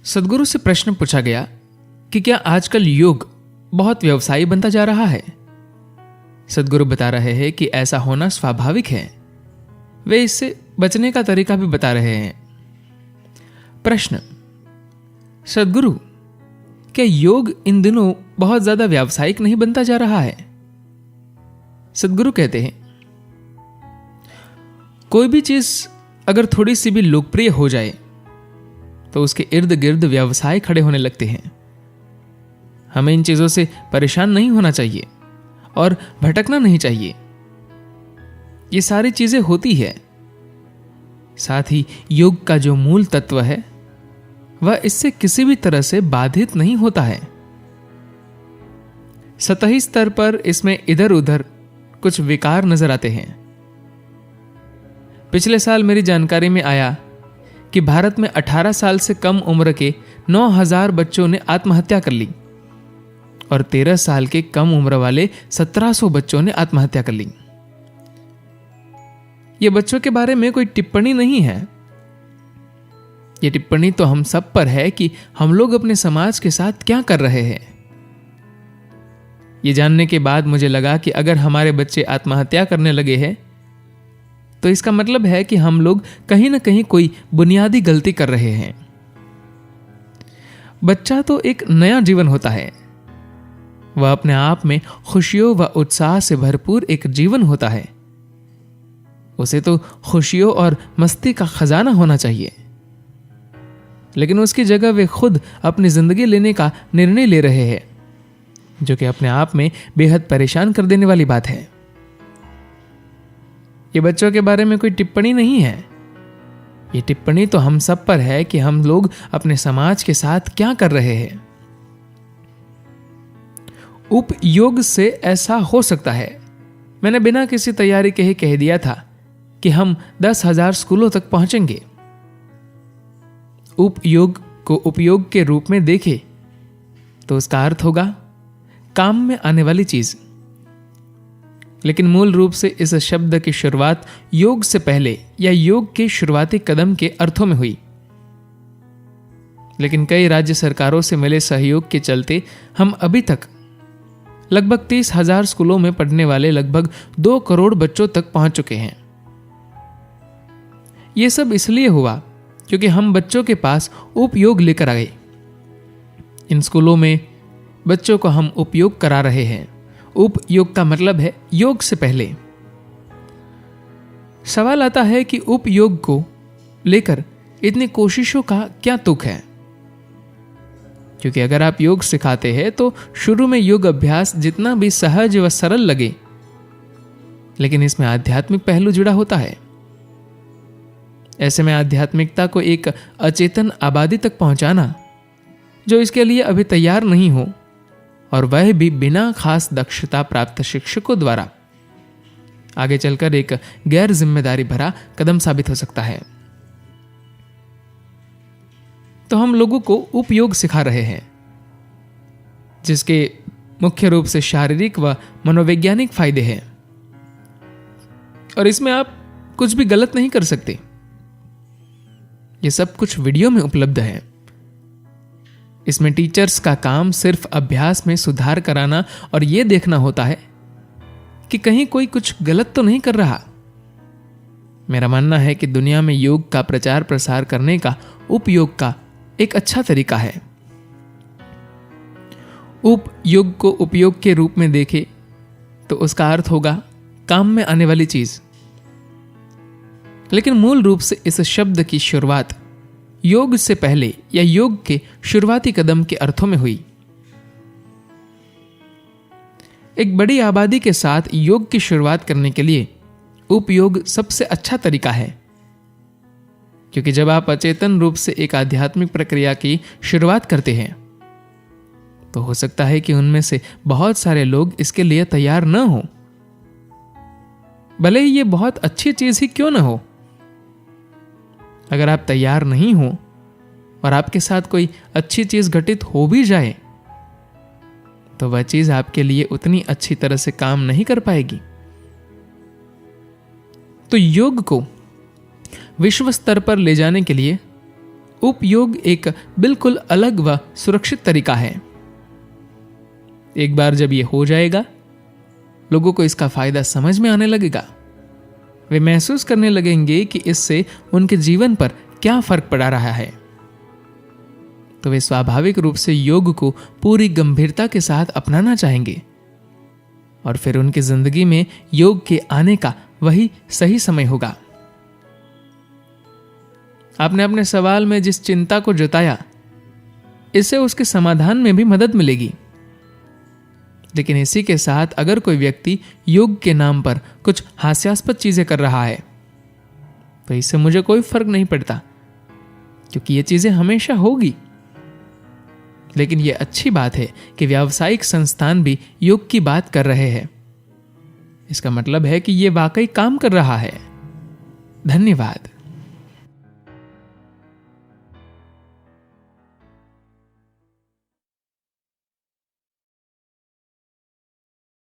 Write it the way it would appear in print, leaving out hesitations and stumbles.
सदगुरु से प्रश्न पूछा गया कि क्या आजकल योग बहुत व्यवसायी बनता जा रहा है। सदगुरु बता रहे हैं कि ऐसा होना स्वाभाविक है। वे इससे बचने का तरीका भी बता रहे हैं। प्रश्न: सदगुरु, क्या योग इन दिनों बहुत ज्यादा व्यावसायिक नहीं बनता जा रहा है? सदगुरु कहते हैं, कोई भी चीज अगर थोड़ी सी भी लोकप्रिय हो जाए तो उसके इर्द गिर्द व्यवसाय खड़े होने लगते हैं। हमें इन चीजों से परेशान नहीं होना चाहिए और भटकना नहीं चाहिए। ये सारी चीजें होती है, साथ ही योग का जो मूल तत्व है वह इससे किसी भी तरह से बाधित नहीं होता है। सतही स्तर पर इसमें इधर उधर कुछ विकार नजर आते हैं। पिछले साल मेरी जानकारी में आया कि भारत में 18 साल से कम उम्र के 9000 बच्चों ने आत्महत्या कर ली और 13 साल के कम उम्र वाले 1700 बच्चों ने आत्महत्या कर ली। ये बच्चों के बारे में कोई टिप्पणी नहीं है। ये टिप्पणी तो हम सब पर है कि हम लोग अपने समाज के साथ क्या कर रहे हैं। ये जानने के बाद मुझे लगा कि अगर हमारे बच्चे आत्महत्या करने लगे हैं तो इसका मतलब है कि हम लोग कहीं ना कहीं कोई बुनियादी गलती कर रहे हैं। बच्चा तो एक नया जीवन होता है। वह अपने आप में खुशियों व उत्साह से भरपूर एक जीवन होता है। उसे तो खुशियों और मस्ती का खजाना होना चाहिए, लेकिन उसकी जगह वे खुद अपनी जिंदगी लेने का निर्णय ले रहे हैं, जो कि अपने आप में बेहद परेशान कर देने वाली बात है। ये बच्चों के बारे में कोई टिप्पणी नहीं है। ये टिप्पणी तो हम सब पर है कि हम लोग अपने समाज के साथ क्या कर रहे हैं। उपयोग से ऐसा हो सकता है। मैंने बिना किसी तैयारी के ही कह दिया था कि हम 10,000 स्कूलों तक पहुंचेंगे। उपयोग को उपयोग के रूप में देखें तो उसका अर्थ होगा काम में आने वाली चीज। लेकिन मूल रूप से इस शब्द की शुरुआत योग से पहले या योग के शुरुआती कदम के अर्थों में हुई। लेकिन कई राज्य सरकारों से मिले सहयोग के चलते हम अभी तक लगभग 30,000 स्कूलों में पढ़ने वाले लगभग 2 करोड़ बच्चों तक पहुंच चुके हैं। यह सब इसलिए हुआ क्योंकि हम बच्चों के पास उपयोग लेकर आ गए। इन स्कूलों में बच्चों को हम उपयोग करा रहे हैं। उपयोग का मतलब है योग से पहले। सवाल आता है कि उपयोग को लेकर इतनी कोशिशों का क्या तुक है? क्योंकि अगर आप योग सिखाते हैं तो शुरू में योग अभ्यास जितना भी सहज व सरल लगे, लेकिन इसमें आध्यात्मिक पहलू जुड़ा होता है। ऐसे में आध्यात्मिकता को एक अचेतन आबादी तक पहुंचाना जो इसके लिए अभी तैयार नहीं हो, और वह भी बिना खास दक्षता प्राप्त शिक्षकों द्वारा, आगे चलकर एक गैर जिम्मेदारी भरा कदम साबित हो सकता है। तो हम लोगों को उपयोग सिखा रहे हैं, जिसके मुख्य रूप से शारीरिक व मनोवैज्ञानिक फायदे हैं, और इसमें आप कुछ भी गलत नहीं कर सकते। ये सब कुछ वीडियो में उपलब्ध है। इसमें टीचर्स का काम सिर्फ अभ्यास में सुधार कराना और यह देखना होता है कि कहीं कोई कुछ गलत तो नहीं कर रहा। मेरा मानना है कि दुनिया में योग का प्रचार प्रसार करने का उपयोग का एक अच्छा तरीका है। उपयोग को उपयोग के रूप में देखें तो उसका अर्थ होगा काम में आने वाली चीज। लेकिन मूल रूप से इस शब्द की शुरुआत योग से पहले या योग के शुरुआती कदम के अर्थों में हुई। एक बड़ी आबादी के साथ योग की शुरुआत करने के लिए उपयोग सबसे अच्छा तरीका है, क्योंकि जब आप अचेतन रूप से एक आध्यात्मिक प्रक्रिया की शुरुआत करते हैं तो हो सकता है कि उनमें से बहुत सारे लोग इसके लिए तैयार न हो, भले ही ये बहुत अच्छी चीज ही क्यों न हो। अगर आप तैयार नहीं हो और आपके साथ कोई अच्छी चीज घटित हो भी जाए तो वह चीज आपके लिए उतनी अच्छी तरह से काम नहीं कर पाएगी। तो योग को विश्व स्तर पर ले जाने के लिए उपयोग एक बिल्कुल अलग व सुरक्षित तरीका है। एक बार जब ये हो जाएगा, लोगों को इसका फायदा समझ में आने लगेगा। वे महसूस करने लगेंगे कि इससे उनके जीवन पर क्या फर्क पड़ा रहा है। तो वे स्वाभाविक रूप से योग को पूरी गंभीरता के साथ अपनाना चाहेंगे और फिर उनकी जिंदगी में योग के आने का वही सही समय होगा। आपने अपने सवाल में जिस चिंता को जताया, इससे उसके समाधान में भी मदद मिलेगी। लेकिन इसी के साथ अगर कोई व्यक्ति योग के नाम पर कुछ हास्यास्पद चीजें कर रहा है, तो इससे मुझे कोई फर्क नहीं पड़ता, क्योंकि ये चीजें हमेशा होगी। लेकिन यह अच्छी बात है कि व्यावसायिक संस्थान भी योग की बात कर रहे हैं। इसका मतलब है कि यह वाकई काम कर रहा है। धन्यवाद।